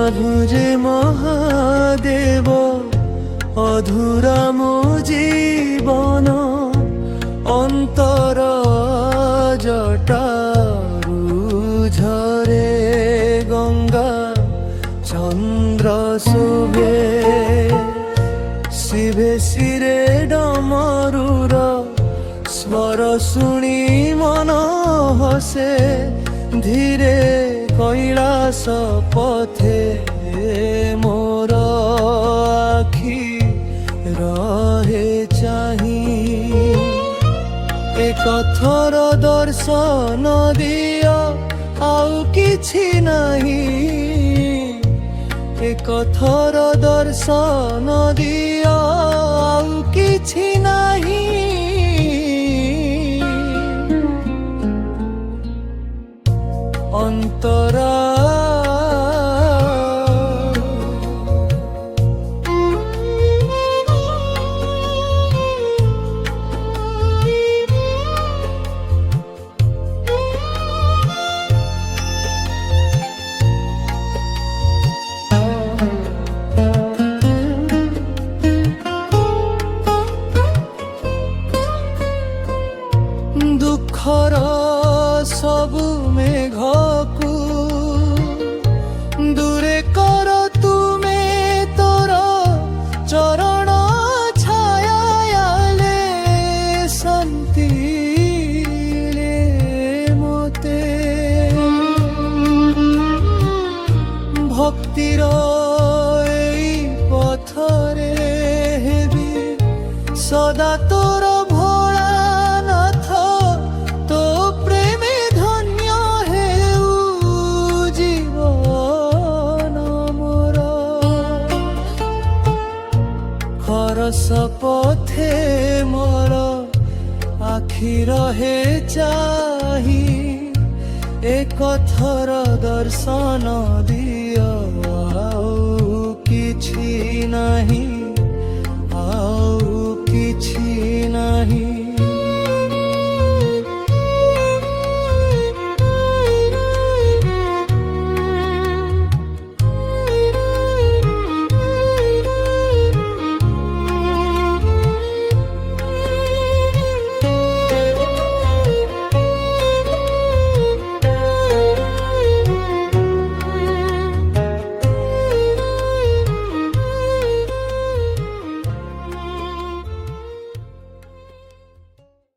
ପ୍ରଭୁ ଯେ ମହାଦେବ ଅଧୁରା ମୋ ଜୀବନ ଅନ୍ତର ଜଟାରୁ ଝରେ ଗଙ୍ଗା ଚନ୍ଦ୍ର ଶୋଭେ ଶିଭେ ଶିରେ ଡମରୁର ସ୍ୱର ଶୁଣି ମନ ହସେ ଧୀରେ কৈଳାସ পথে মোর আখি রহে চাহি একথর দর্শন দিও আউ কিছু নাহি একথর দর্শন দিও আউ কিছু নাহি অন্তরা দুঃখর সবু মেঘকু দূরে কর তুমে তোর চরণ ছায়ালে শান্তি মতে ভক্তির এই পথরে হেবি সদা তোর ভোলানাথ তো প্রেমে ধন্য হেউ জীবন মোর খরস পথে মোর আখি রহে চাহি একথর দর্শন দিও আউ কিছু নাহি।